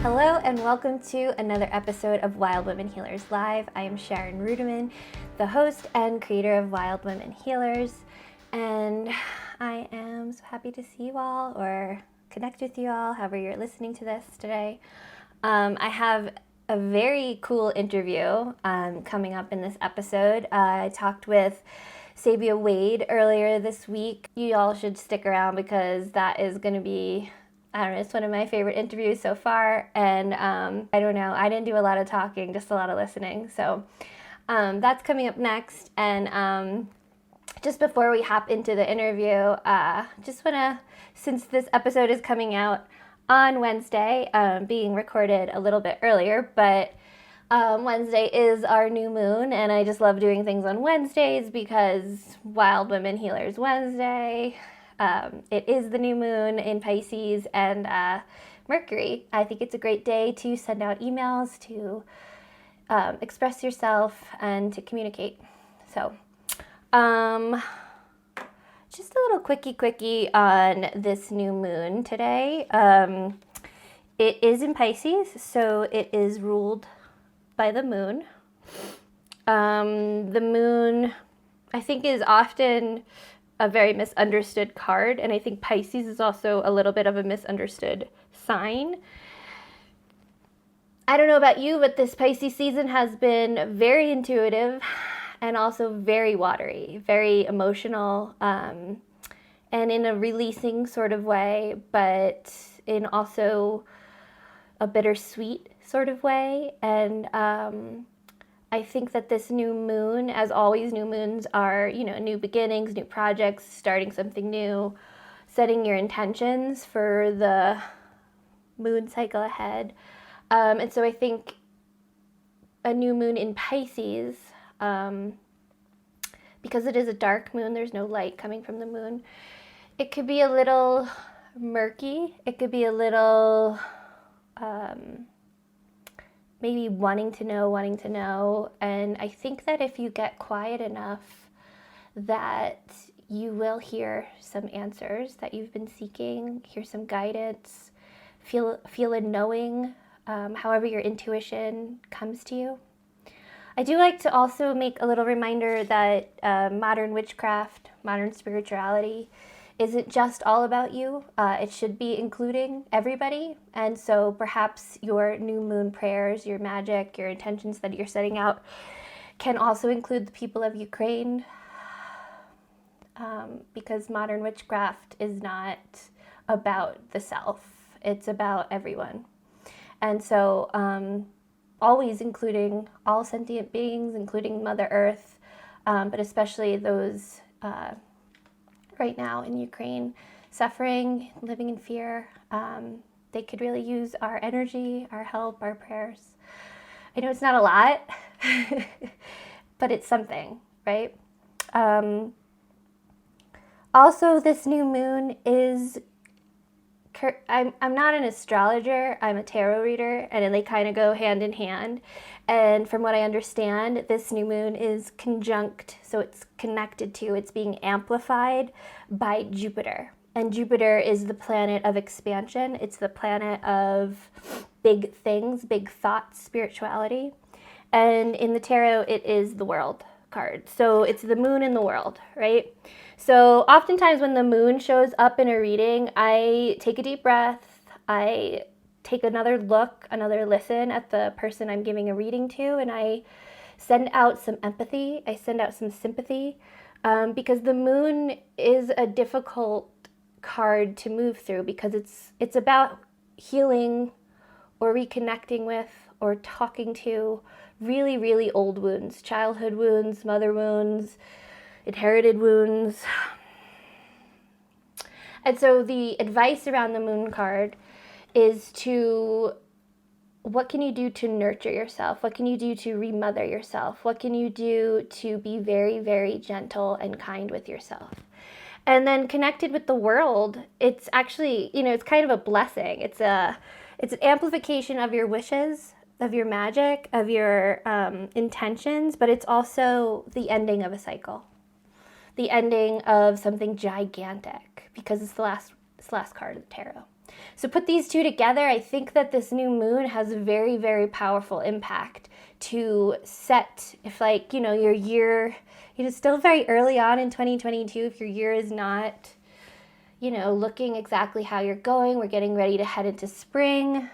Hello and welcome to another episode of Wild Women Healers Live. I am Sharon Ruedeman, the host and creator of Wild Women Healers, and I am so happy to see you all or connect with you all, however you're listening to this today. I have a very cool interview coming up in this episode. I talked with Sabia Wade earlier this week. You all should stick around because that is going to be, I don't know, it's one of my favorite interviews so far, and I don't know, I didn't do a lot of talking, just a lot of listening, so that's coming up next. And just before we hop into the interview, just want to, since this episode is coming out on Wednesday, being recorded a little bit earlier, but Wednesday is our new moon, and I just love doing things on Wednesdays because Wild Women Healers Wednesday. It is the new moon in Pisces and Mercury. I think it's a great day to send out emails, to express yourself, and to communicate. So, just a little quickie on this new moon today. It is in Pisces, so it is ruled by the moon. The moon, I think, is often a very misunderstood card, and I think Pisces is also a little bit of a misunderstood sign. I don't know about you, but this Pisces season has been very intuitive and also very watery, very emotional, and in a releasing sort of way, but in also a bittersweet sort of way. And I think that this new moon, as always, new moons are, new beginnings, new projects, starting something new, setting your intentions for the moon cycle ahead. And so I think a new moon in Pisces, because it is a dark moon, there's no light coming from the moon, it could be a little murky. It could be a little maybe wanting to know. And I think that if you get quiet enough, that you will hear some answers that you've been seeking, hear some guidance, feel a knowing, however your intuition comes to you. I do like to also make a little reminder that modern witchcraft, modern spirituality isn't just all about you. It should be including everybody. And so perhaps your new moon prayers, your magic, your intentions that you're setting out can also include the people of Ukraine, because modern witchcraft is not about the self. It's about everyone. And so always including all sentient beings, including Mother Earth, but especially those right now in Ukraine, suffering, living in fear. They could really use our energy, our help, our prayers. I know it's not a lot, but it's something, right? Also, this new moon is, I'm not an astrologer, I'm a tarot reader, and they kind of go hand in hand. And from what I understand, this new moon is conjunct, so it's connected to, it's being amplified by Jupiter. And Jupiter is the planet of expansion. It's the planet of big things, big thoughts, spirituality. And in the tarot, it is the world card. So it's the moon in the world, right? So oftentimes when the moon shows up in a reading, I take a deep breath, I take another look, another listen at the person I'm giving a reading to, and I send out some empathy, I send out some sympathy, because the moon is a difficult card to move through because it's about healing or reconnecting with or talking to really, really old wounds, childhood wounds, mother wounds, inherited wounds. And so the advice around the moon card is to, what can you do to nurture yourself? What can you do to remother yourself? What can you do to be very, very gentle and kind with yourself? And then connected with the world, it's actually, it's kind of a blessing. It's an amplification of your wishes, of your magic, of your intentions, but it's also the ending of a cycle. The ending of something gigantic, because it's the last card of the tarot. So put these two together, I think that this new moon has a very, very powerful impact to set, if like, your year, still very early on in 2022, if your year is not, looking exactly how you're going, we're getting ready to head into spring.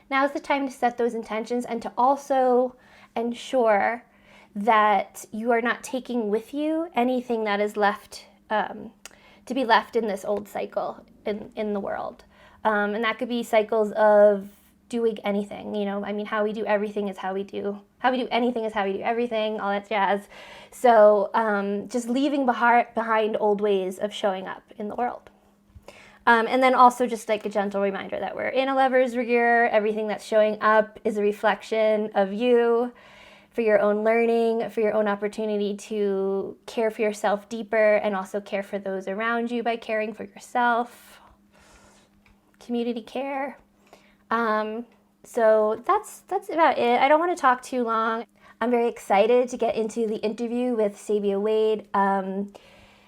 Now's the time to set those intentions and to also ensure that you are not taking with you anything that is left to be left in this old cycle in the world. And that could be cycles of doing anything, how we do everything is how we do anything is how we do everything, all that jazz. So just leaving behind old ways of showing up in the world. And then also just like a gentle reminder that we're in a lover's year. Everything that's showing up is a reflection of you, for your own learning, for your own opportunity to care for yourself deeper and also care for those around you by caring for yourself. Community care. So that's about it. I don't want to talk too long. I'm very excited to get into the interview with Sabia Wade.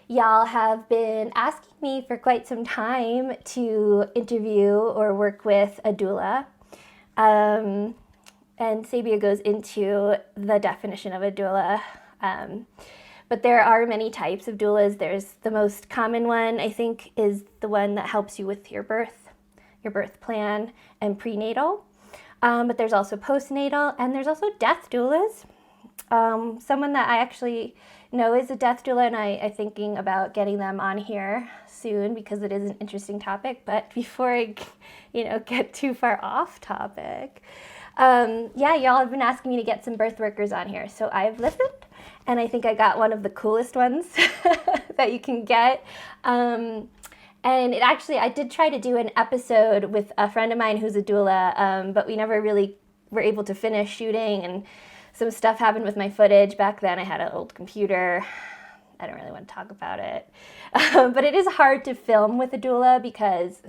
Y'all have been asking me for quite some time to interview or work with a doula. And Sabia goes into the definition of a doula. But there are many types of doulas. There's the most common one, I think, is the one that helps you with your birth plan, and prenatal. But there's also postnatal, and there's also death doulas. Someone that I actually know is a death doula, and I'm thinking about getting them on here soon because it is an interesting topic. But before I, get too far off topic, y'all have been asking me to get some birth workers on here, so I've listened, and I think I got one of the coolest ones that you can get. And I did try to do an episode with a friend of mine who's a doula, but we never really were able to finish shooting, and some stuff happened with my footage. Back then I had an old computer. I don't really want to talk about it. But it is hard to film with a doula because,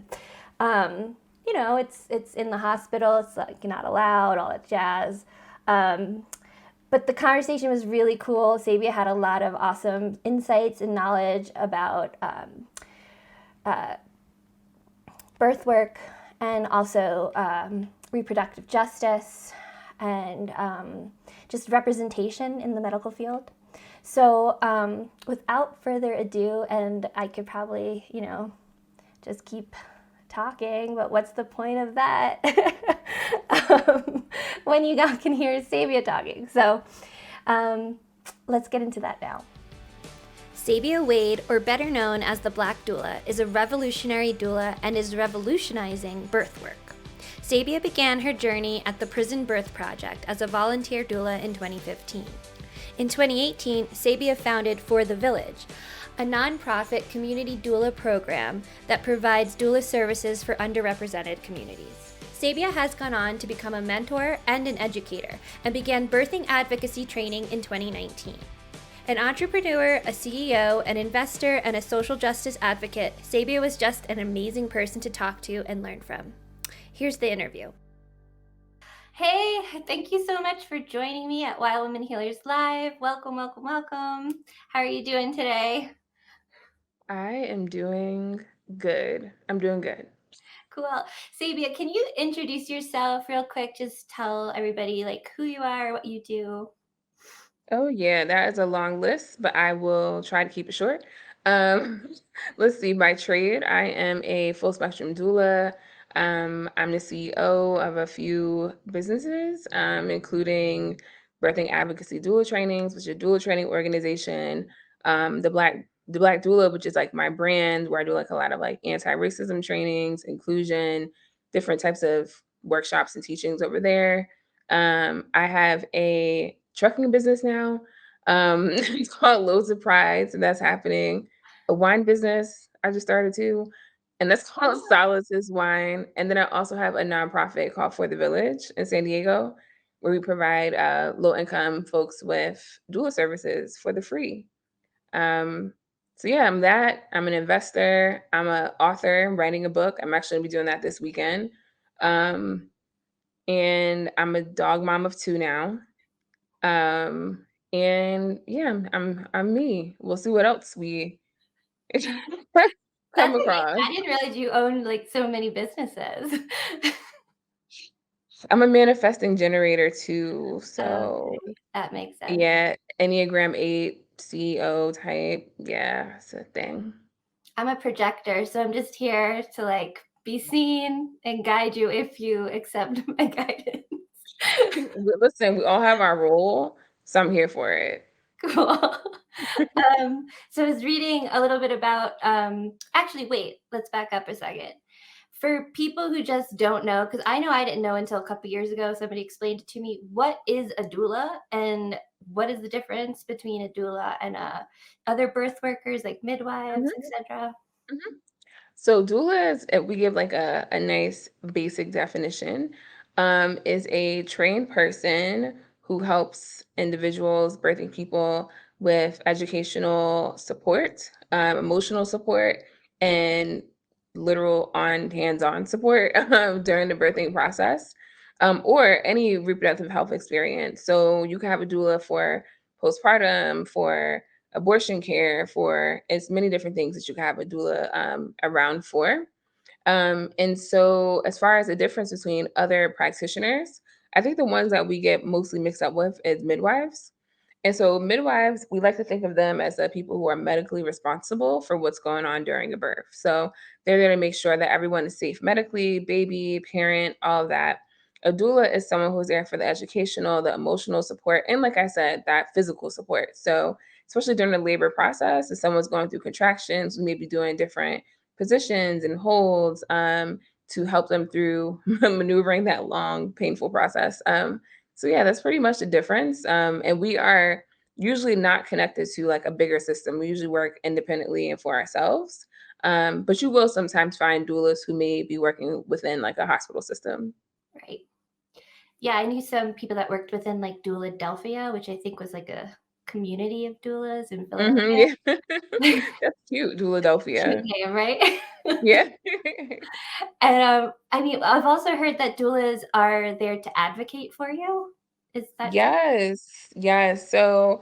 it's in the hospital. It's like not allowed, all that jazz. But the conversation was really cool. Sabia had a lot of awesome insights and knowledge about birth work and also reproductive justice and just representation in the medical field. So without further ado, and I could probably, just keep talking, but what's the point of that when you can hear Sabia talking? So let's get into that now. Sabia Wade, or better known as the Black Doula, is a revolutionary doula and is revolutionizing birth work. Sabia began her journey at the Prison Birth Project as a volunteer doula in 2015. In 2018, Sabia founded For the Village, a nonprofit community doula program that provides doula services for underrepresented communities. Sabia has gone on to become a mentor and an educator and began birthing advocacy training in 2019. An entrepreneur, a CEO, an investor, and a social justice advocate, Sabia was just an amazing person to talk to and learn from. Here's the interview. Hey, thank you so much for joining me at Wild Women Healers Live. Welcome, welcome, welcome. How are you doing today? I am doing good. I'm doing good. Cool. Sabia, can you introduce yourself real quick? Just tell everybody who you are, what you do. Oh yeah, that is a long list, but I will try to keep it short. Um, let's see. By trade, I am a full spectrum doula. I'm the CEO of a few businesses, including Birthing Advocacy Doula Trainings, which is a doula training organization. The Black Doula, which is like my brand, where I do like a lot of like anti-racism trainings, inclusion, different types of workshops and teachings over there. I have a trucking business now. It's called Loads of Pride, and that's happening. A wine business I just started too, and that's called Solace's Wine. And then I also have a nonprofit called For the Village in San Diego, where we provide low income folks with doula services for the free. Um, so yeah, I'm that. I'm an investor. I'm an author. I'm writing a book. I'm actually gonna be doing that this weekend. Um, and I'm a dog mom of two now. And yeah, I'm me. We'll see what else we That's come okay. across. I didn't realize you owned like so many businesses. I'm a manifesting generator too, so Okay, that makes sense. yeah, Enneagram 8, CEO type, yeah, it's a thing. I'm a projector, so I'm just here to like be seen and guide you if you accept my guidance. Listen, we all have our role, so I'm here for it. Cool. So I was reading a little bit about, actually, wait, let's back up a second. For people who just don't know, because I know I didn't know until a couple years ago, somebody explained it to me. What is a doula, and what is the difference between a doula and other birth workers like midwives, Mhm, etc.? mhm. So doula is, we give like a nice basic definition, is a trained person who helps individuals, birthing people with educational support, emotional support, and literal on hands-on support during the birthing process, or any reproductive health experience. So you can have a doula for postpartum, for abortion care, for as many different things that you can have a doula around for. And so, as far as the difference between other practitioners, I think the ones that we get mostly mixed up with is midwives. And so, midwives, we like to think of them as the people who are medically responsible for what's going on during a birth. So, they're there to make sure that everyone is safe medically, baby, parent, all of that. A doula is someone who's there for the educational, the emotional support, and like I said, that physical support. So, especially during the labor process, if someone's going through contractions, we may be doing different positions and holds to help them through maneuvering that long, painful process. So yeah, that's pretty much the difference. And we are usually not connected to like a bigger system. We usually work independently and for ourselves. But you will sometimes find doulas who may be working within like a hospital system. Right. Yeah, I knew some people that worked within like Douladelphia, which I think was like a community of doulas in Philadelphia. Yeah, that's cute, Cute Philadelphia. name, right? Yeah. And I mean, I've also heard that doulas are there to advocate for you. Is that true? Yes, yes. So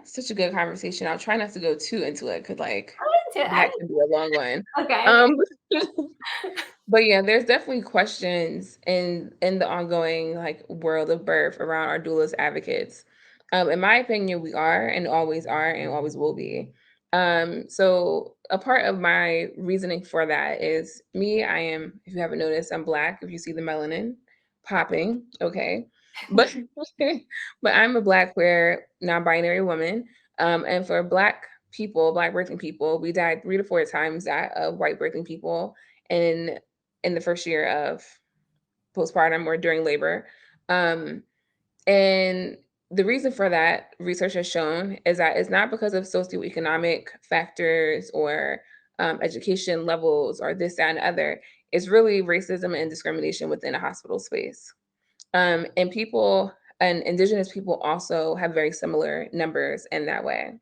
such a good conversation. I'll try not to go too into it because, like, that could be a long one. Okay. Um, but yeah, there's definitely questions in the ongoing like world of birth around our doulas advocates. In my opinion, we are and always are and always will be. So a part of my reasoning for that is me. I am, if you haven't noticed, I'm Black. If you see the melanin popping, okay, but but I'm a Black queer non-binary woman. And for Black people, Black birthing people, we died 3 to 4 times that of white birthing people in the first year of postpartum or during labor. Um, and the reason for that, research has shown, is that it's not because of socioeconomic factors or education levels or this, that, and other. It's really racism and discrimination within a hospital space. And people and Indigenous people also have very similar numbers in that way.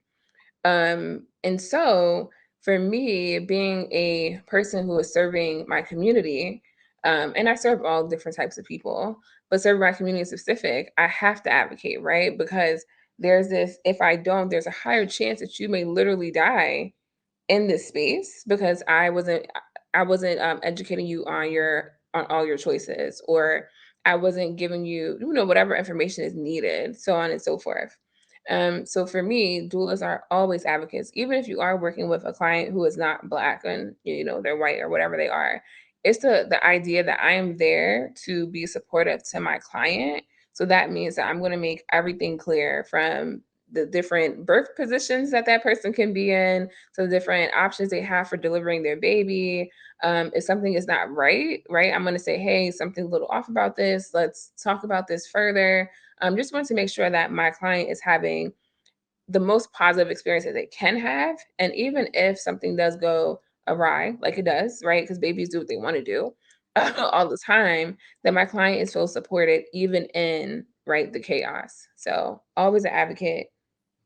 And so for me, being a person who is serving my community, and I serve all different types of people, but serving my community specific, I have to advocate, right? Because there's this, if I don't, there's a higher chance that you may literally die in this space because I wasn't educating you on your on all your choices, or I wasn't giving you, whatever information is needed, so on and so forth. So for me, doulas are always advocates, even if you are working with a client who is not Black and they're white or whatever they are. It's the idea that I am there to be supportive to my client. So that means that I'm going to make everything clear, from the different birth positions that that person can be in, to the different options they have for delivering their baby. If something is not right, I'm going to say, hey, something's a little off about this. Let's talk about this further. Just want to make sure that my client is having the most positive experience that they can have. And even if something does go awry, like it does, right? Because babies do what they want to do all the time, that my client is feel supported even in the chaos. So always an advocate,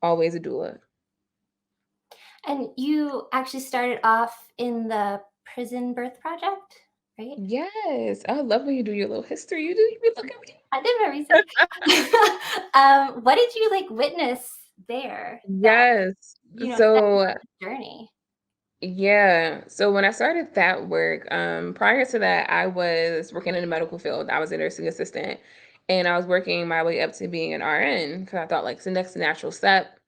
always a doula. And you actually started off in the prison birth project, right? Yes, I love when you do your little history. You be looking at me. I did my research. What did you like witness there that Yes. set you So on this journey? Yeah. So when I started that work, prior to that, I was working in the medical field. I was a nursing assistant, and I was working my way up to being an RN because I thought like it's the next natural step.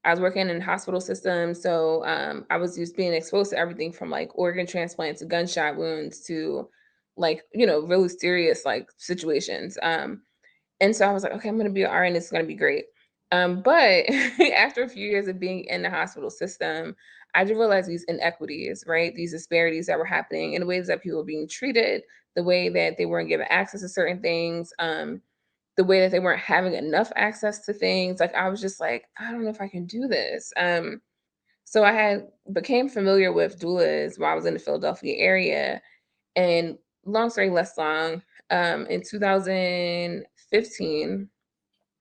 I was working in hospital systems, so I was just being exposed to everything from like organ transplants to gunshot wounds to like really serious like situations. And so I was like, okay, I'm going to be an RN. It's going to be great. But after a few years of being in the hospital system, I did realize these inequities, right? These disparities that were happening in the ways that people were being treated, the way that they weren't given access to certain things, the way that they weren't having enough access to things. Like I was just like, I don't know if I can do this. So I had became familiar with doulas while I was in the Philadelphia area. And long story less long, in 2015,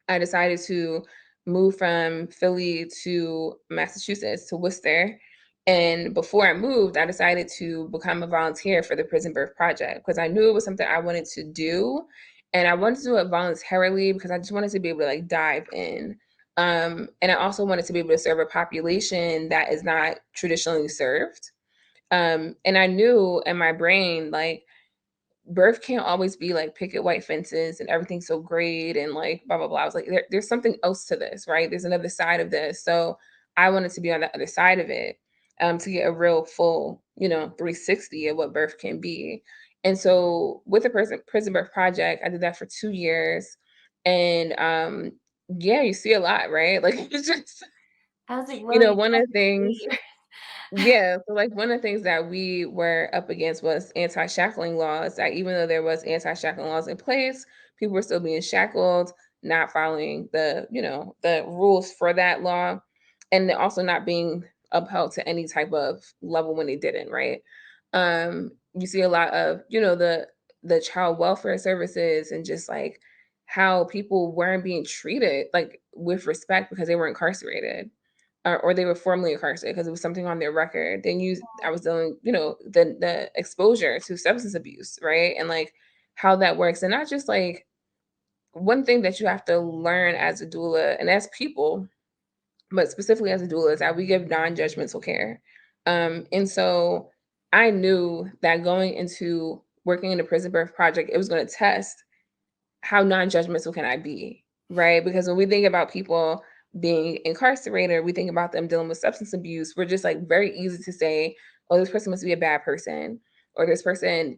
I decided to move from Philly to Massachusetts to Worcester. And before I moved, I decided to become a volunteer for the Prison Birth Project because I knew it was something I wanted to do. And I wanted to do it voluntarily because I just wanted to be able to like dive in. And I also wanted to be able to serve a population that is not traditionally served. And I knew in my brain, like, birth can't always be like picket white fences and everything's so great and like blah blah blah. I was like, there's something else to this, right? There's another side of this. So I wanted to be on the other side of it, to get a real full, 360 of what birth can be. And so with the prison birth project, I did that for 2 years, and yeah, you see a lot, right? Like it's just, I was like, whoa, you one of got the to things. see. Yeah, so, like, one of the things that we were up against was anti-shackling laws, that even though there was anti-shackling laws in place, people were still being shackled, not following the rules for that law, and then also not being upheld to any type of level when they didn't, right? You see a lot of, the child welfare services and just, like, how people weren't being treated, like, with respect because they were incarcerated or they were formerly incarcerated because it was something on their record. Then I was dealing, the exposure to substance abuse, right? And like how that works. And not just like one thing that you have to learn as a doula and as people, but specifically as a doula is that we give non-judgmental care. And so I knew that going into working in the prison birth project, it was going to test how non-judgmental can I be, right? Because when we think about people being incarcerated, we think about them dealing with substance abuse, we're just like very easy to say, oh, this person must be a bad person, or this person,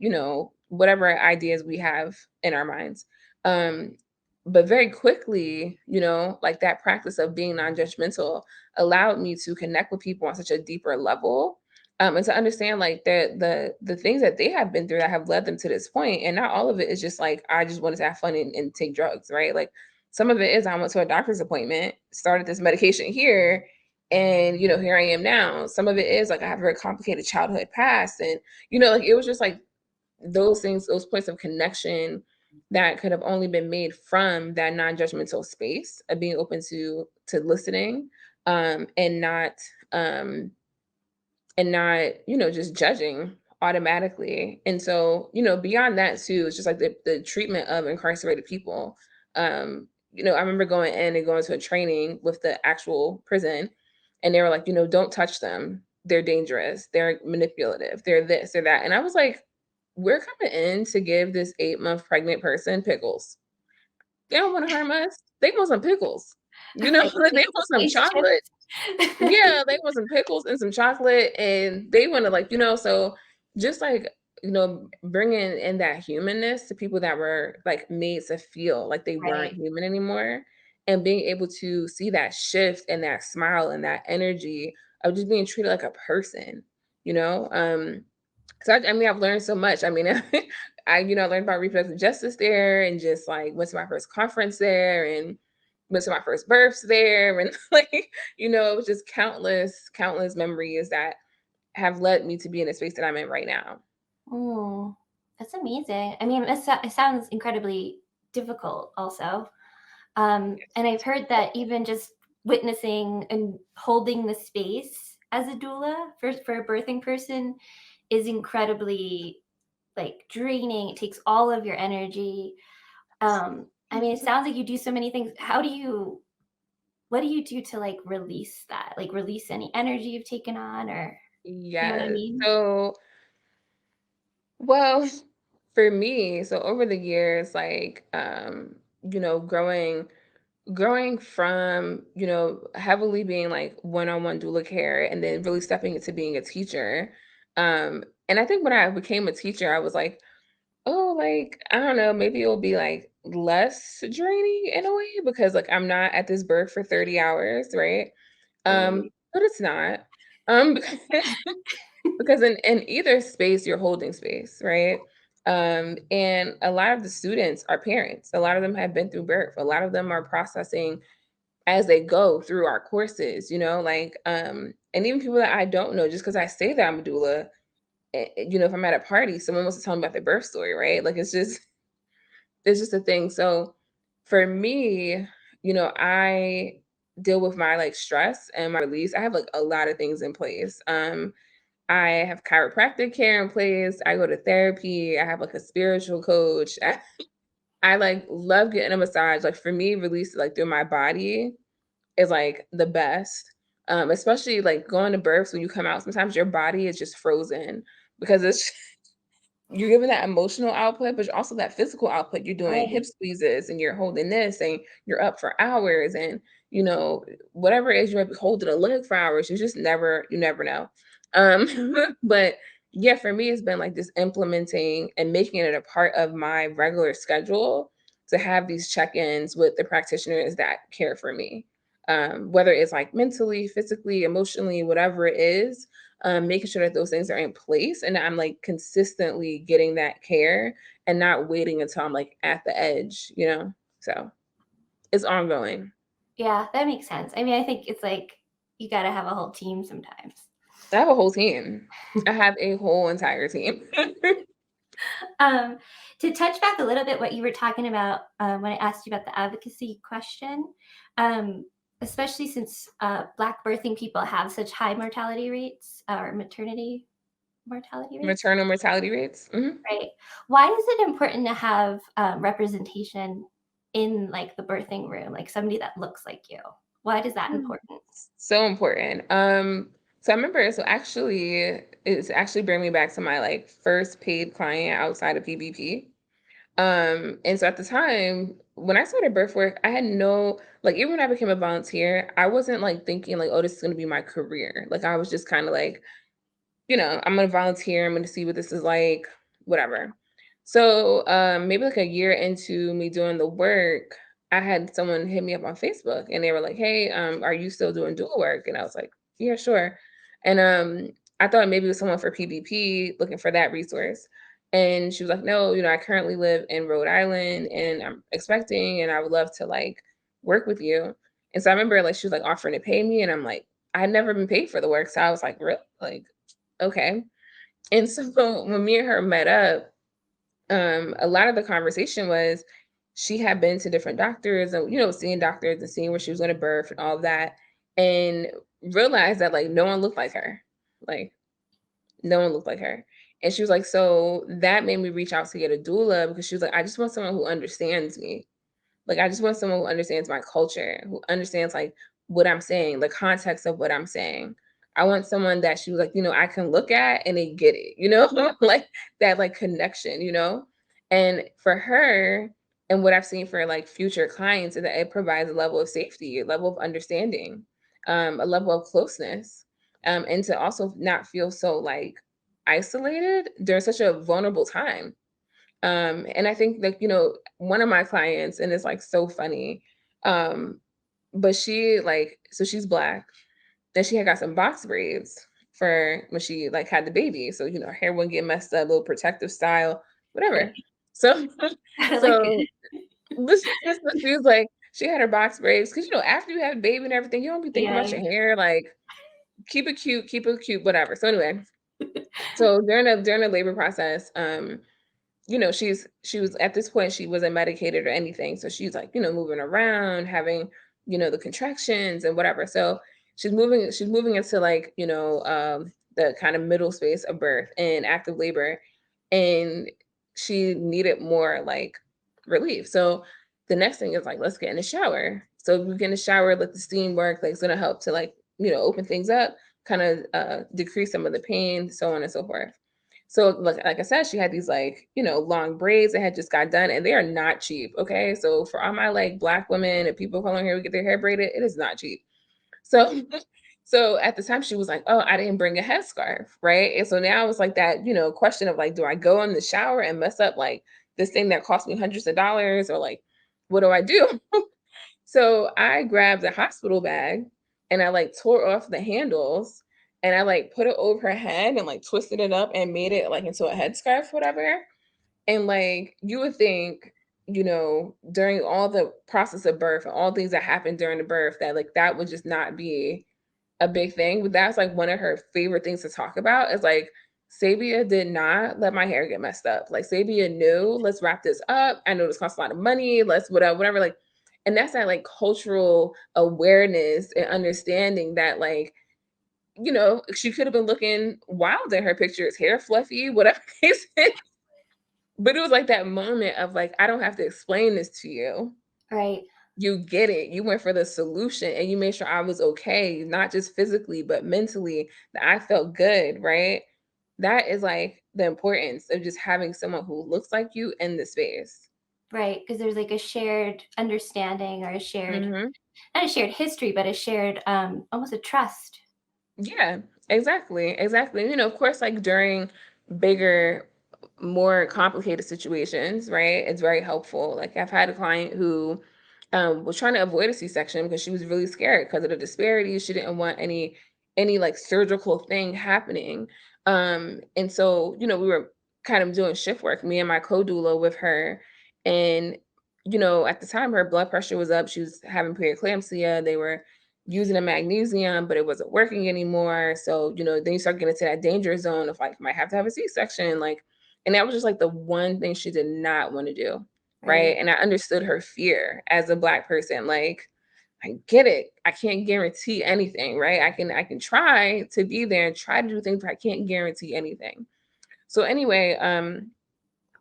whatever ideas we have in our minds. Um, but very quickly, like that practice of being non-judgmental allowed me to connect with people on such a deeper level, and to understand like the things that they have been through that have led them to this point. And not all of it is just like I just wanted to have fun and take drugs, right? Like some of it is I went to a doctor's appointment, started this medication here, and here I am now. Some of it is like I have a very complicated childhood past, and like it was just like those things, those points of connection that could have only been made from that non-judgmental space of being open to listening, and um not, just judging automatically. And so, beyond that too, it's just like the treatment of incarcerated people. I remember going in and going to a training with the actual prison, and they were like, don't touch them. They're dangerous. They're manipulative. They're this, they're that. And I was like, we're coming in to give this 8-month pregnant person pickles. They don't want to harm us. They want some pickles. Like Like they pickle want some slice chocolate. chips. Yeah, they want some pickles and some chocolate, and they wanna, like, so just, like, bringing in that humanness to people that were, like, made to feel like they weren't Right. human anymore, and being able to see that shift and that smile and that energy of just being treated like a person, you know? So I mean, I've learned so much. I mean, I learned about reproductive justice there and just, like, went to my first conference there and went to my first births there and, like, it was just countless, countless memories that have led me to be in the space that I'm in right now. Mm, that's amazing. I mean, it sounds incredibly difficult also. And I've heard that even just witnessing and holding the space as a doula for a birthing person is incredibly like draining. It takes all of your energy. I mean, it sounds like you do so many things. What do you do to like release that? Like release any energy you've taken on or? You know what I Yes. mean? So, well, for me, so over the years, like, growing from, heavily being like one-on-one doula care and then really stepping into being a teacher. And I think when I became a teacher, I was like, oh, like, I don't know, maybe it'll be like less draining in a way because like I'm not at this birth for 30 hours, right? Right. But it's not. Because in either space you're holding space, right? And a lot of the students are parents. A lot of them have been through birth. A lot of them are processing as they go through our courses, like and even people that I don't know, just because I say that I'm a doula, if I'm at a party, someone wants to tell me about their birth story, right? Like it's just a thing. So for me, I deal with my like stress and my release. I have like a lot of things in place. I have chiropractic care in place. I go to therapy. I have like a spiritual coach. I like love getting a massage. Like for me, release like through my body is like the best. Especially like going to births when you come out, sometimes your body is just frozen because it's you're giving that emotional output, but also that physical output. You're doing Right. hip squeezes and you're holding this and you're up for hours and you know, whatever it is you might be holding a leg for hours. You never know. But yeah, for me it's been like this implementing and making it a part of my regular schedule to have these check-ins with the practitioners that care for me. Whether it's like mentally, physically, emotionally, whatever it is, making sure that those things are in place and that I'm like consistently getting that care and not waiting until I'm like at the edge. So it's ongoing. Yeah, that makes sense. I mean, I think it's like you got to have a whole team sometimes. I have a whole team. I have a whole entire team. Um, to touch back a little bit what you were talking about when I asked you about the advocacy question, um, especially since Black birthing people have such high mortality rates or maternity mortality rates, Maternal mortality rates. right? Why is it important to have representation in like the birthing room, like somebody that looks like you? Why is that Mhm. important? So important. So I remember, so actually, it's actually bringing me back to my like first paid client outside of PBP. And so at the time, when I started birth work, I had no like even when I became a volunteer, I wasn't like thinking like, oh, this is gonna be my career. Like I was just kind of like, I'm gonna volunteer, I'm gonna see what this is like, whatever. So maybe like a year into me doing the work, I had someone hit me up on Facebook and they were like, hey, are you still doing dual work? And I was like, yeah, sure. And I thought maybe it was someone for PBP looking for that resource. And she was like, no, I currently live in Rhode Island and I'm expecting and I would love to like work with you. And so I remember like she was like offering to pay me and I'm like, I'd never been paid for the work. So I was like, really? Like, okay. And so when me and her met up, a lot of the conversation was she had been to different doctors and, seeing doctors and seeing where she was going to birth and all of that. And realized that like no one looked like her. Like no one looked like her. And she was like, so that made me reach out to get a doula because she was like, I just want someone who understands me. Like, I just want someone who understands my culture, who understands like what I'm saying, the context of what I'm saying. I want someone that she was like, I can look at and they get it, like that like connection. And for her, and what I've seen for like future clients is that it provides a level of safety, a level of understanding, a level of closeness, and to also not feel so like isolated during such a vulnerable time. And I think like, one of my clients, and it's like so funny, um, but she like, so she's Black, and she had got some box braids for when she like had the baby. So, her hair wouldn't get messed up, little protective style, whatever. So, I like so it. she was like, she had her box braids because, after you have a baby and everything, you don't be thinking about Yeah. your hair, like keep it cute, whatever. So anyway, so during the labor process, she was at this point, she wasn't medicated or anything. So she's like, moving around, having, the contractions and whatever. So she's moving into like, the kind of middle space of birth and active labor. And she needed more like relief. So the next thing is like, let's get in the shower. So if we get in the shower, let the steam work, like it's gonna help to like, open things up. kind of decrease some of the pain, so on and so forth. So like I said, she had these like, long braids that had just got done, and they are not cheap. Okay. So for all my like Black women and people calling here who get their hair braided, it is not cheap. So so at the time she was like, oh, I didn't bring a headscarf, right? And so now it's like that, question of like, do I go in the shower and mess up like this thing that cost me hundreds of dollars, or like, what do I do? So I grabbed a hospital bag and I like tore off the handles and I like put it over her head and like twisted it up and made it like into a headscarf, whatever. And like you would think, during all the process of birth and all things that happened during the birth, that like that would just not be a big thing. But that's like one of her favorite things to talk about is like, Sabia did not let my hair get messed up. Like Sabia knew, let's wrap this up. I know this costs a lot of money. Let's whatever. Like, and that's that like cultural awareness and understanding that like, she could have been looking wild in her pictures, hair fluffy, whatever case is. But it was like that moment of like, I don't have to explain this to you. Right. You get it. You went for the solution and you made sure I was okay, not just physically, but mentally, that I felt good, right? That is like the importance of just having someone who looks like you in the space. Right. Because there's like a shared understanding or a shared, Mm-hmm. not a shared history, but a shared, almost a trust. Yeah, exactly. Exactly. Of course, like during bigger, more complicated situations, right? It's very helpful. Like I've had a client who was trying to avoid a C-section because she was really scared because of the disparities. She didn't want any like surgical thing happening. And so, we were kind of doing shift work, me and my co-doula with her. And, at the time her blood pressure was up. She was having preeclampsia. They were using a magnesium, but it wasn't working anymore. So, then you start getting to that danger zone of like, might have to have a C-section. Like, and that was just like the one thing she did not want to do. Right. Right. And I understood her fear as a Black person. Like, I get it. I can't guarantee anything, right? I can try to be there and try to do things, but I can't guarantee anything. So anyway,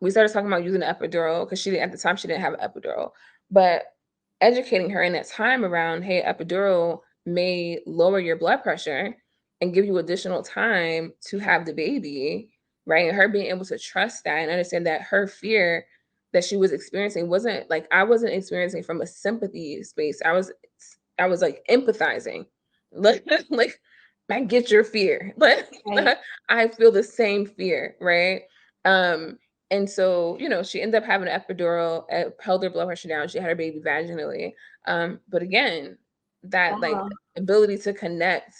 we started talking about using an epidural because at the time she didn't have an epidural, but educating her in that time around, hey, epidural may lower your blood pressure and give you additional time to have the baby, right? And her being able to trust that and understand that her fear that she was experiencing wasn't like, I wasn't experiencing from a sympathy space. I was like empathizing. Like I get your fear. But Right. I feel the same fear, right? Um, and so, she ended up having an epidural, held her blood pressure down. She had her baby vaginally. But again, that like Wow. ability to connect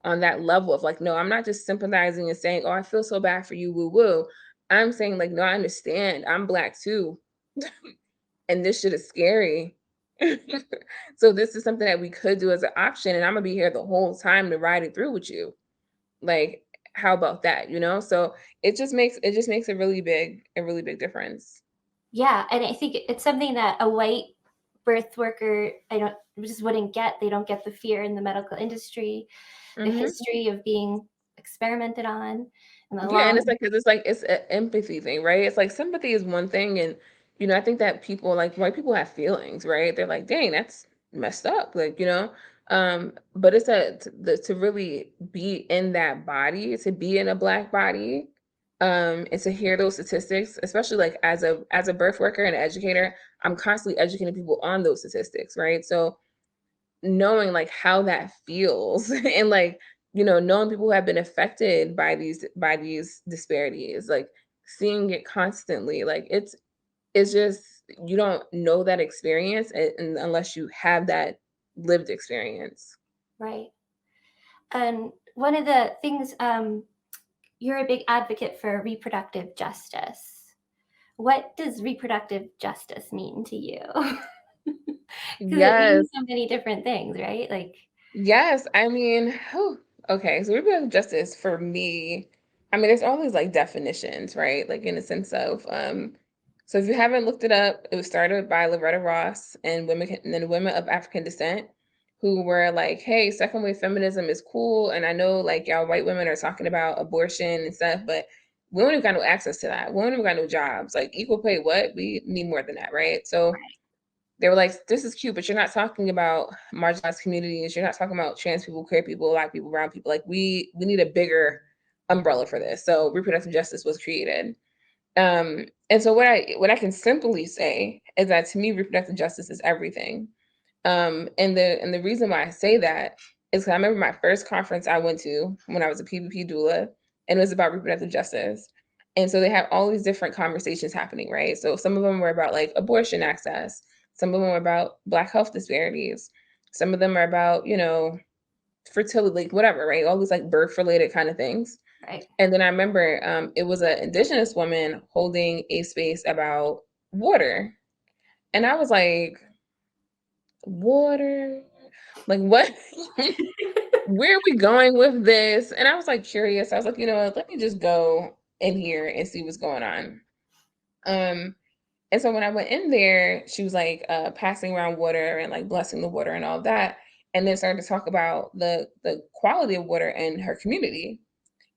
on that level of like, no, I'm not just sympathizing and saying, oh, I feel so bad for you, woo woo. I'm saying like, no, I understand. I'm Black too. And this shit is scary. So this is something that we could do as an option. And I'm gonna be here the whole time to ride it through with you. Like, how about that? So it just makes a really big difference. Yeah. And I think it's something that a white birth worker, I don't, just wouldn't get. They don't get the fear in the medical industry, the Hmm. history of being experimented on, and the Yeah, and it's long, like 'cause it's an empathy thing, right? It's like sympathy is one thing, and I think that people like white people have feelings, right? They're like, dang, that's messed up, like But it's to really be in that body, to be in a Black body, and to hear those statistics, especially like as a birth worker and educator, I'm constantly educating people on those statistics, right? So knowing like how that feels and like knowing people who have been affected by these disparities, like seeing it constantly, like it's just you don't know that experience unless you have that lived experience. right. And one of the things, you're a big advocate for reproductive justice. What does reproductive justice mean to you? Because it Yes. means so many different things, right? Like, Yes, I mean, whew, okay, so reproductive justice for me, I mean, there's all these like definitions, right? Like in the sense of, so if you haven't looked it up, it was started by Loretta Ross and then women of African descent who were like, hey, second wave feminism is cool, and I know like y'all white women are talking about abortion and stuff, but we don't even got no access to that. We don't even got no jobs. Like equal pay, what? We need more than that, right? So they were like, this is cute, but you're not talking about marginalized communities. You're not talking about trans people, queer people, Black people, brown people. Like we need a bigger umbrella for this. So reproductive justice was created. And so what I can simply say is that to me, reproductive justice is everything. And the reason why I say that is because I remember my first conference I went to when I was a PVP doula, and it was about reproductive justice. And so they have all these different conversations happening, right? So some of them were about like abortion access, some of them were about Black health disparities, some of them are about, fertility, like whatever, right? All these like birth related kind of things. Right. And then I remember it was an Indigenous woman holding a space about water. And I was like, water? Like, what? Where are we going with this? And I was like curious. I was like, you know what? Let me just go in here and see what's going on. Um, and so when I went in there, she was like passing around water and like blessing the water and all of that. And then started to talk about the quality of water in her community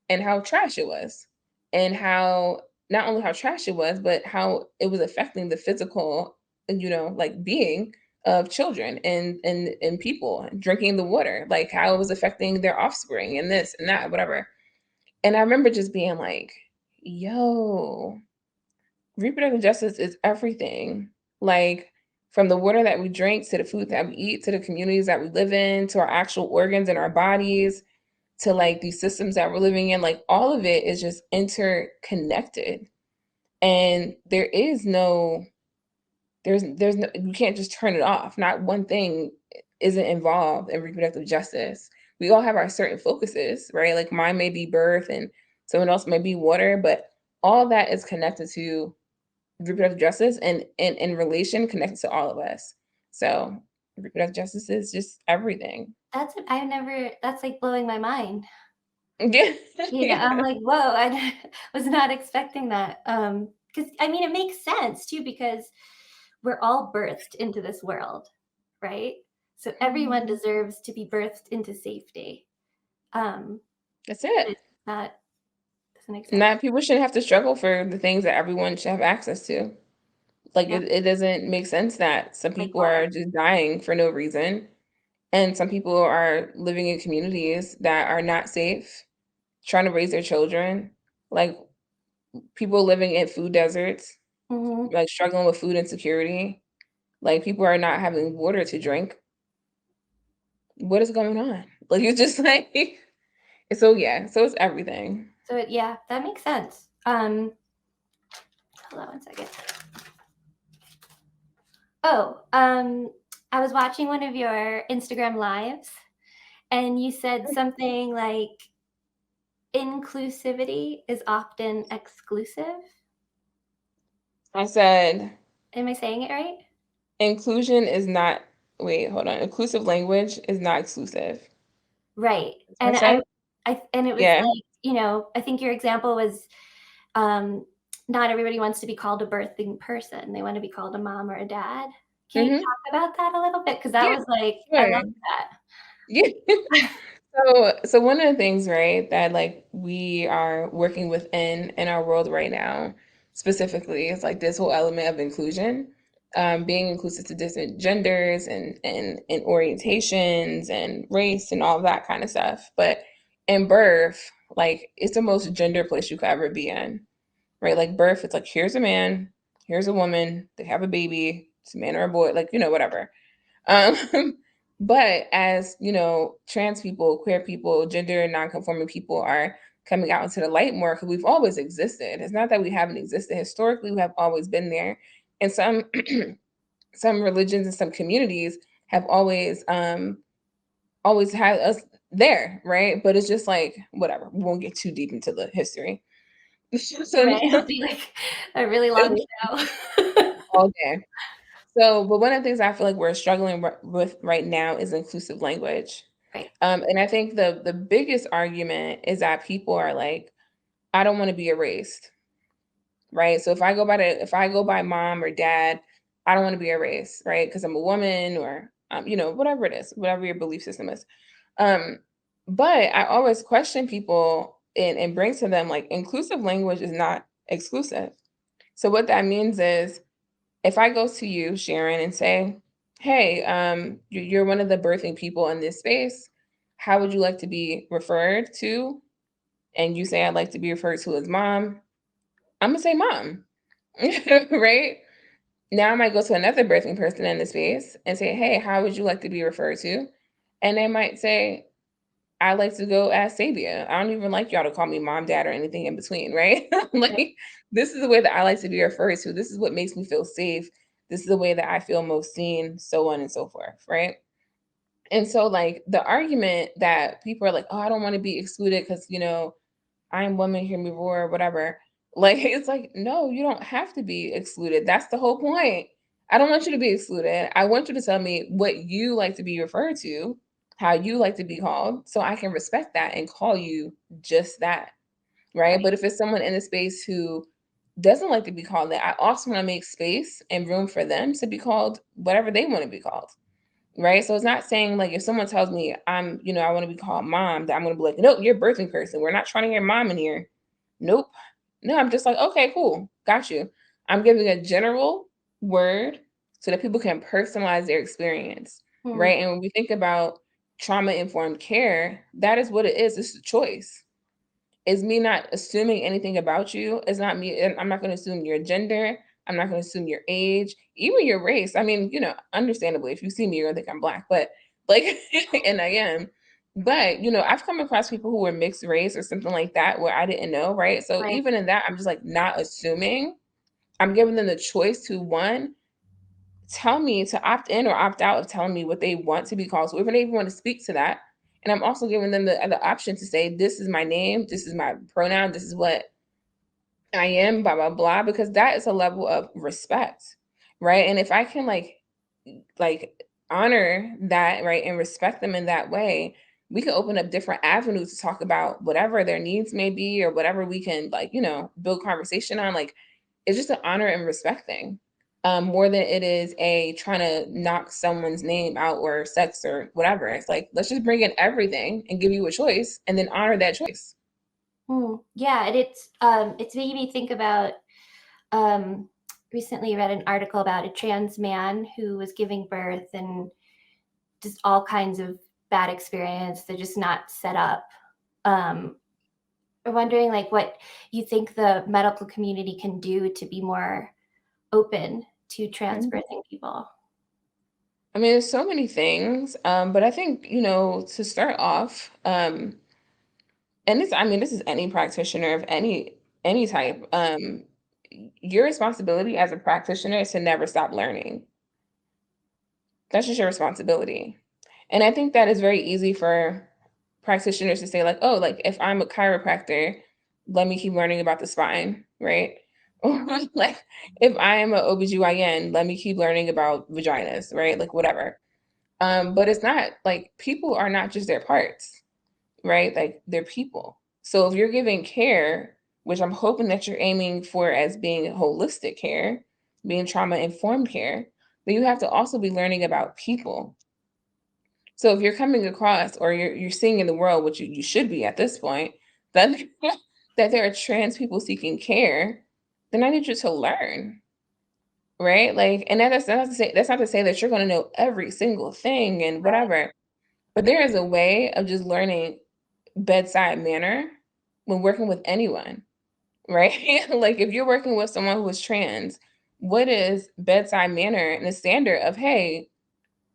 and how trash it was, and how not only how trash it was, but how it was affecting the physical, like being of children and people drinking the water, like how it was affecting their offspring and this and that, whatever. And I remember just being like, yo, reproductive justice is everything. Like from the water that we drink to the food that we eat to the communities that we live in to our actual organs in our bodies to like these systems that we're living in, like all of it is just interconnected. And there's no, you can't just turn it off. Not one thing isn't involved in reproductive justice. We all have our certain focuses, right? Like mine may be birth and someone else may be water, but all that is connected to reproductive justice and in relation connected to all of us. So reproductive justice is just everything. That's like blowing my mind. Yeah. I'm like, whoa, I was not expecting that. Because I mean, it makes sense too, because we're all birthed into this world, right? So everyone deserves to be birthed into safety. That's it. That doesn't make sense. Not people shouldn't have to struggle for the things that everyone should have access to. Like Yeah. it doesn't make sense that some Like people are water. just dying for no reason, and some people are living in communities that are not safe, trying to raise their children, like people living in food deserts, Mm-hmm. like struggling with food insecurity, like people are not having water to drink. What is going on? Like it's just like so yeah, so it's everything. So yeah, that makes sense. Hold on one second. Oh, I was watching one of your Instagram lives, and you said something like inclusivity is often exclusive. I said Am I saying it right? inclusion is not, wait, hold on. Inclusive language is not exclusive. Right. That's what I And said? and it was Yeah. like, I think your example was not everybody wants to be called a birthing person. They want to be called a mom or a dad. Can you Mhm. talk about that a little bit? Because that Yeah, was like, I sure. love that. Yeah. So one of the things, right, that like we are working within in our world right now, specifically, is like this whole element of inclusion, being inclusive to different genders and orientations and race and all of that kind of stuff. But in birth, like it's the most gender place you could ever be in, right? Like birth, it's like here's a man, here's a woman, they have a baby, it's a man or a boy, like whatever. Um, but as trans people, queer people, gender non-conforming people are coming out into the light more because we've always existed. It's not that we haven't existed historically; we have always been there. And some some religions and some communities have always had us there, right? But it's just like whatever. We won't get too deep into the history. So Right. It'll be like a really long show. all day. So, but one of the things I feel like we're struggling with right now is inclusive language. Right. And I think the biggest argument is that people are like, I don't want to be erased, right? So if I go by mom or dad, I don't want to be erased, right? Because I'm a woman or whatever it is, whatever your belief system is. Um, but I always question people and bring to them like inclusive language is not exclusive. So what that means is if I go to you, Sharon, and say, hey, you're one of the birthing people in this space, how would you like to be referred to? And you say, I'd like to be referred to as mom, I'm gonna say mom, right? Now I might go to another birthing person in the space and say, hey, how would you like to be referred to? And they might say, I like to go as Sabia. I don't even like y'all to call me mom, dad, or anything in between, right? Like, this is the way that I like to be referred to. This is what makes me feel safe. This is the way that I feel most seen, so on and so forth, right? And so, like, the argument that people are like, oh, I don't want to be excluded because, I'm woman, hear me roar, whatever. Like, it's like, no, you don't have to be excluded. That's the whole point. I don't want you to be excluded. I want you to tell me what you like to be referred to, how you like to be called, so I can respect that and call you just that. Right. Right. But if it's someone in the space who doesn't like to be called that, I also want to make space and room for them to be called whatever they want to be called. Right. So it's not saying like if someone tells me I want to be called mom, that I'm going to be like, nope, you're a birthing person. We're not trying to hear mom in here. Nope. No, I'm just like, okay, cool. Got you. I'm giving a general word so that people can personalize their experience. Hmm. Right. And when we think about trauma informed care, that is what it is. It's a choice. It's me not assuming anything about you. It's not me. And I'm not going to assume your gender. I'm not going to assume your age, even your race. I mean, understandably, if you see me, you're going to think I'm Black, but like, and I am. But, I've come across people who were mixed race or something like that where I didn't know. Right. So Right. even in that, I'm just like not assuming. I'm giving them the choice to one, tell me to opt in or opt out of telling me what they want to be called. So if they even want to speak to that, and I'm also giving them the option to say, this is my name, this is my pronoun, this is what I am, blah, blah, blah, because that is a level of respect, right? And if I can like honor that, right, and respect them in that way, we can open up different avenues to talk about whatever their needs may be or whatever we can build conversation on. Like, it's just an honor and respect thing. More than it is a trying to knock someone's name out or sex or whatever. It's like, let's just bring in everything and give you a choice and then honor that choice. Hmm. Yeah, and it's made me think about recently read an article about a trans man who was giving birth and just all kinds of bad experience. They're just not set up. I'm wondering like what you think the medical community can do to be more open to trans Mhm. birthing people. I mean, there's so many things, but I think, to start off, and this is any practitioner of any type. Your responsibility as a practitioner is to never stop learning. That's just your responsibility. And I think that is very easy for practitioners to say, like, oh, like if I'm a chiropractor, let me keep learning about the spine, right? Or like if I am an OBGYN, let me keep learning about vaginas, right? Like whatever. But it's not like people are not just their parts, right? Like they're people. So if you're giving care, which I'm hoping that you're aiming for as being holistic care, being trauma informed care, then you have to also be learning about people. So if you're coming across or you're seeing in the world, which you should be at this point, that that there are trans people seeking care, then I need you to learn, right? Like, and that's not to say that you're going to know every single thing and Right. whatever, but there is a way of just learning bedside manner when working with anyone, right? Like if you're working with someone who is trans, what is bedside manner and the standard of, hey,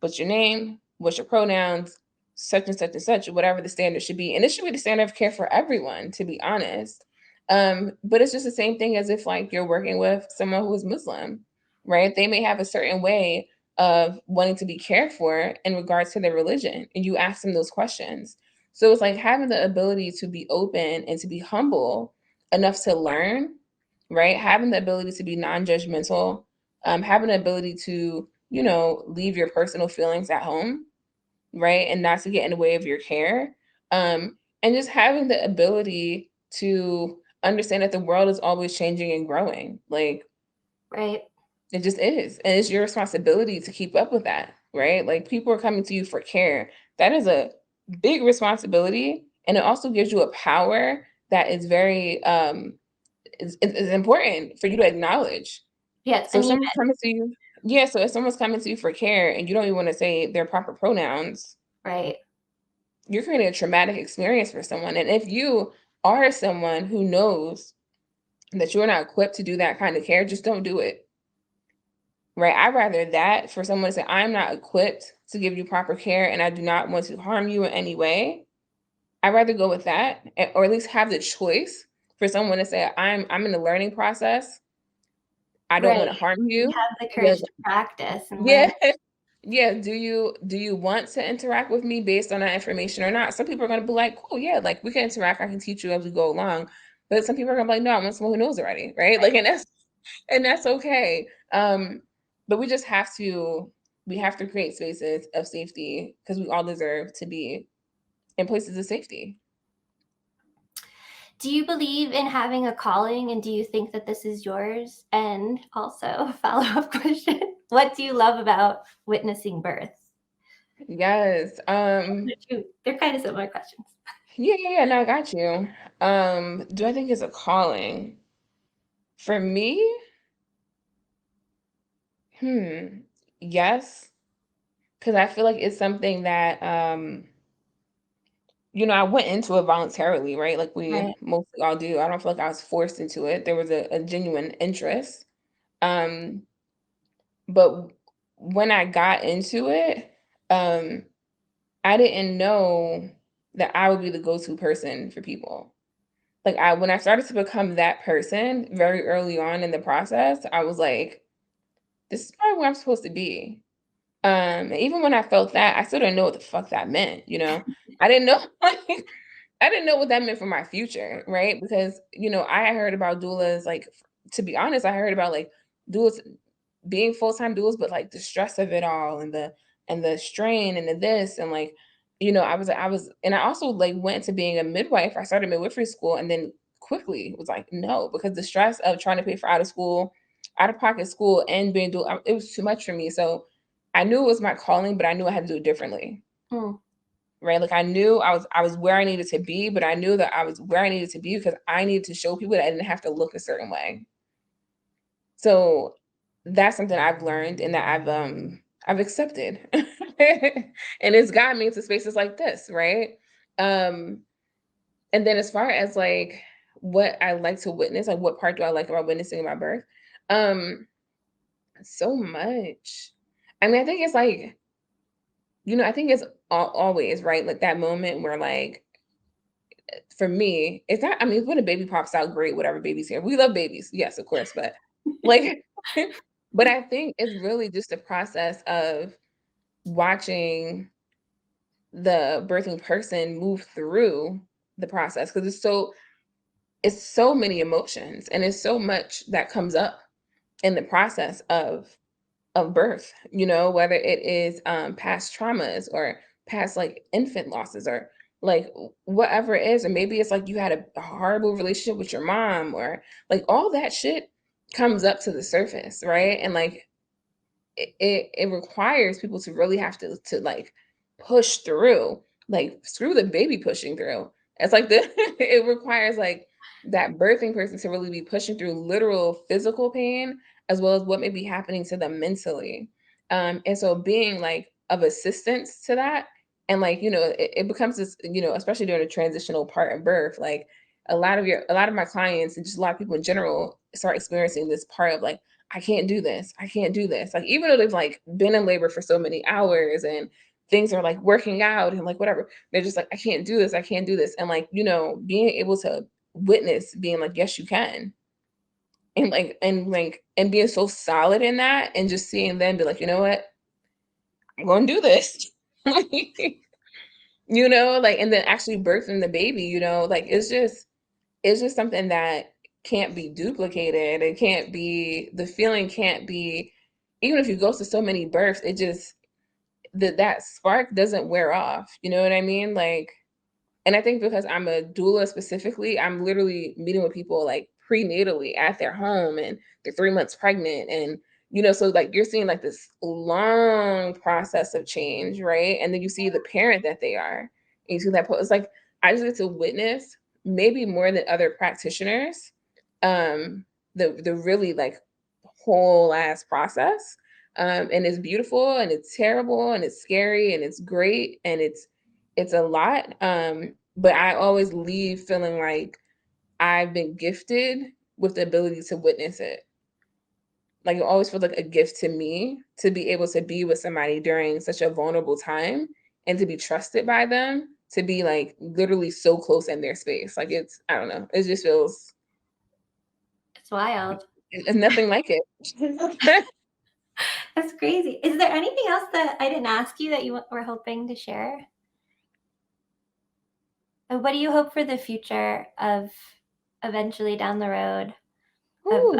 what's your name? What's your pronouns? Such and such and such, whatever the standard should be. And it should be the standard of care for everyone, to be honest. But it's just the same thing as if like you're working with someone who is Muslim, right? They may have a certain way of wanting to be cared for in regards to their religion, and you ask them those questions. So it's like having the ability to be open and to be humble enough to learn, right? Having the ability to be non-judgmental, having the ability to leave your personal feelings at home, right? And not to get in the way of your care. And just having the ability to understand that the world is always changing and growing. Like Right. it just is. And it's your responsibility to keep up with that, right? Like people are coming to you for care. That is a big responsibility. And it also gives you a power that is very is important for you to acknowledge, Yes, So if uneven. someone's coming to you, yeah, so if someone's coming to you for care and you don't even want to say their proper pronouns, Right. you're creating a traumatic experience for someone. And if you are someone who knows that you're not equipped to do that kind of care, just don't do it. Right? I'd rather that for someone to say, I'm not equipped to give you proper care and I do not want to harm you in any way. I'd rather go with that, or at least have the choice for someone to say, I'm in the learning process. I don't Right. want to harm You you. have the Yeah, courage to practice and learn. yeah. Yeah, do you want to interact with me based on that information or not? Some people are gonna be like, cool, yeah, like we can interact, I can teach you as we go along. But some people are gonna be like, no, I want someone who knows already, right? Like, and that's okay. But we have to create spaces of safety because we all deserve to be in places of safety. Do you believe in having a calling, and do you think that this is yours? And also, follow-up question, what do you love about witnessing births? Yes. They're kind of similar questions. Yeah, no, I got you. Do I think it's a calling? For me, yes. Because I feel like it's something that, I went into it voluntarily, right? Like we Right. mostly all do. I don't feel like I was forced into it. There was a genuine interest. Um, but when I got into it, um, I didn't know that I would be the go-to person for people. Like when I started to become that person very early on in the process, I was like, this is probably where I'm supposed to be. Even when I felt that, I still didn't know what the fuck that meant, you know? I didn't know like, I didn't know what that meant for my future, right? Because, I had heard about doulas, like, to be honest, I heard about like doulas being full-time doulas, but like the stress of it all and the strain and the this and like, I was and I also like went to being a midwife. I started midwifery school and then quickly was like, no, because the stress of trying to pay for out of pocket school and being doula, it was too much for me. So I knew it was my calling, but I knew I had to do it differently. Hmm. Right. Like I knew I was where I needed to be, but I knew that I was where I needed to be because I needed to show people that I didn't have to look a certain way. So that's something I've learned and that I've accepted. And it's gotten me into spaces like this, right? Um, and then as far as like what I like to witness, like what part do I like about witnessing my birth? Um, so much. I mean, I think it's like, I think it's always right, like that moment where like for me, it's not, I mean, when a baby pops out, great, whatever, baby's here. We love babies, yes, of course, but like, but I think it's really just a process of watching the birthing person move through the process because it's so many emotions and it's so much that comes up in the process of birth, whether it is past traumas or past like infant losses or like whatever it is, or maybe it's like you had a horrible relationship with your mom or like all that shit comes up to the surface, right? And like it requires people to really have to like push through, like screw the baby pushing through. It's like the it requires like that birthing person to really be pushing through literal physical pain as well as what may be happening to them mentally. And so being like of assistance to that and like, it becomes this, especially during the transitional part of birth, like a lot of my clients and just a lot of people in general start experiencing this part of like I can't do this. I can't do this. Like, even though they've like been in labor for so many hours and things are like working out and like whatever, they're just like, I can't do this. I can't do this. And like, being able to witness being like, yes, you can. And being so solid in that and just seeing them be like, you know what? I'm going to do this. Like, and then actually birthing the baby, like it's just something that can't be duplicated. It can't be the feeling can't be even if you go to so many births, it just that spark doesn't wear off. You know what I mean? Like, and I think because I'm a doula specifically, I'm literally meeting with people like prenatally at their home and they're 3 months pregnant and so like you're seeing like this long process of change, right? And then you see the parent that they are. And you see that it's like I just get to witness maybe more than other practitioners, the really like whole ass process. And it's beautiful and it's terrible and it's scary and it's great and it's a lot. But I always leave feeling like I've been gifted with the ability to witness it. Like it always feels like a gift to me to be able to be with somebody during such a vulnerable time and to be trusted by them, to be like literally so close in their space. Like it's, I don't know, it just feels, It's wild. it's nothing like it. That's crazy. Is there anything else that I didn't ask you that you were hoping to share? What do you hope for the future of eventually down the road of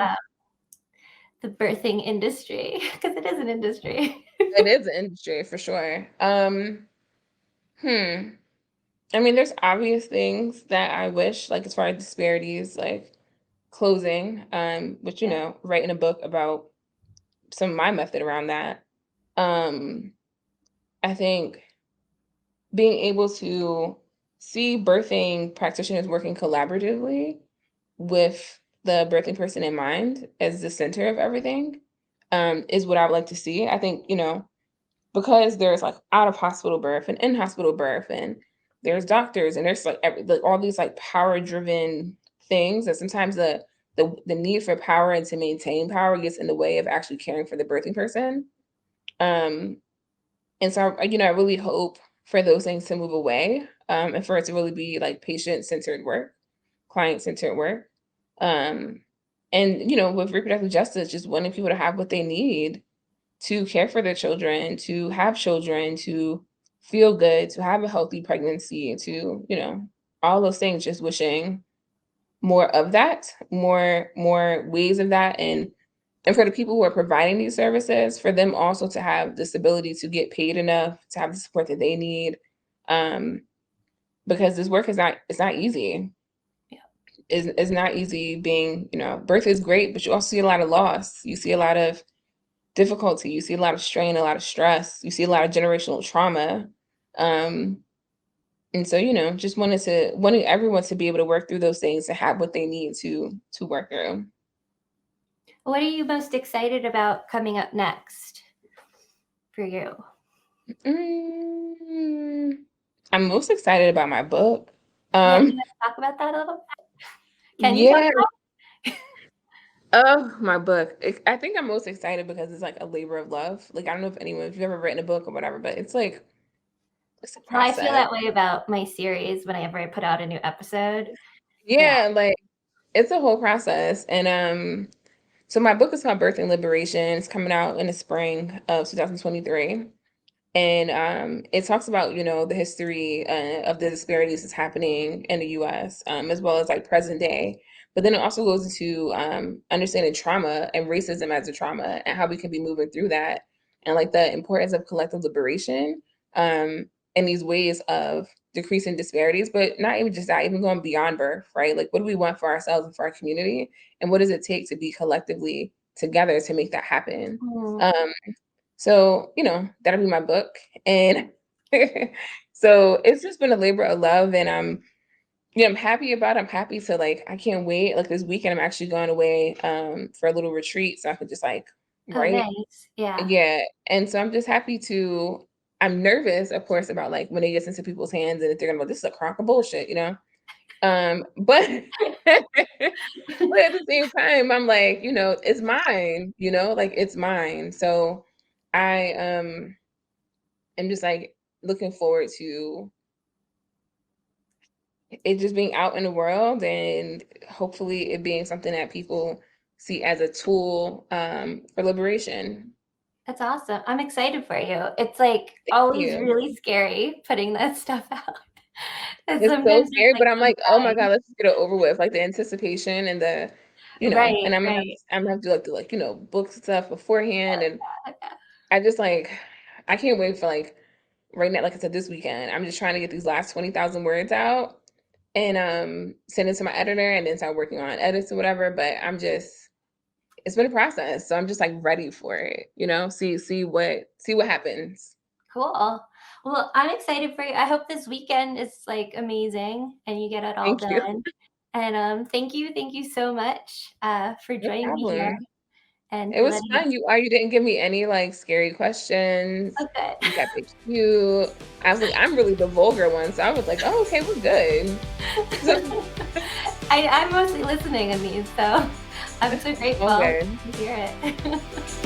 the birthing industry? Because it is an industry. It is an industry for sure. I mean, there's obvious things that I wish, like as far as disparities, like closing, which, you know, writing a book about some of my method around that. Um, I think being able to see birthing practitioners working collaboratively with the birthing person in mind as the center of everything, is what I would like to see. I think, you know, because there's like out of hospital birth and in hospital birth, and there's doctors, and there's like, like all these like power driven things that sometimes the need for power and to maintain power gets in the way of actually caring for the birthing person. Um, and so, you know, I really hope for those things to move away, and for it to really be like patient-centered work, client-centered work. Um, and, you know, with reproductive justice, just wanting people to have what they need to care for their children, to have children, to feel good, to have a healthy pregnancy, to, you know, all those things, just wishing more of that, more ways of that, and for the people who are providing these services, for them also to have this ability to get paid enough to have the support that they need, um, because this work is not, it's not easy. Yeah. It's not easy being, you know, birth is great, but you also see a lot of loss. You see a lot of difficulty. You see a lot of strain, a lot of stress. You see a lot of generational trauma. Um, and so, you know, just wanting everyone to be able to work through those things and have what they need to work through. What are you most excited about coming up next for you? I'm most excited about my book. Yeah, do you want to talk about that a little? Can you talk Yeah. about Oh, my book. I think I'm most excited because it's like a labor of love. Like I don't know if you've ever written a book or whatever, but it's like it's a Well, I feel process. that way about my series whenever I put out a new episode. Yeah. Yeah, like it's a whole process. And so my book is called Birthing Liberation. It's coming out in the spring of 2023. And it talks about, you know, the history of the disparities that's happening in the US, as well as like present day. But then it also goes into understanding trauma and racism as a trauma and how we can be moving through that, and like the importance of collective liberation, and these ways of decreasing disparities, but not even just that, even going beyond birth, right? Like, what do we want for ourselves and for our community? And what does it take to be collectively together to make that happen? Mm. Um, so, you know, that'll be my book. And so it's just been a labor of love. And I'm happy about it. I'm happy to like, I can't wait. Like this weekend, I'm actually going away for a little retreat. So I could just like Oh, write. nice. Yeah. Yeah. And so I'm just happy I'm nervous, of course, about like when it gets into people's hands and if they're gonna be like, this is a crock of bullshit, you know? But but at the same time, I'm like, you know, it's mine, you know, like it's mine. So I am just like looking forward to it just being out in the world and hopefully it being something that people see as a tool for liberation. That's awesome. I'm excited for you. It's like Thank always you. really scary putting that stuff out. And It's so sometimes it's scary, like but I'm like, oh my God, let's just get it over with. Like the anticipation and the, you know, right, and right. I'm gonna have to like do like, you know, book stuff beforehand. And I just like I can't wait for like right now, like I said, this weekend, I'm just trying to get these last 20,000 words out and send it to my editor and then start working on edits or whatever. But it's been a process. So I'm just like ready for it, you know, see what happens. Cool. Well, I'm excited for you. I hope this weekend is like amazing and you get it all Thank you. done. And thank you so much for No joining me here. problem. and It was letting fun. You didn't give me any, like, scary questions. Okay. You kept it cute. I was like, I'm really the vulgar one, so I was like, "Oh, okay, we're good." So I'm mostly listening in these, so I'm so grateful okay. to hear it.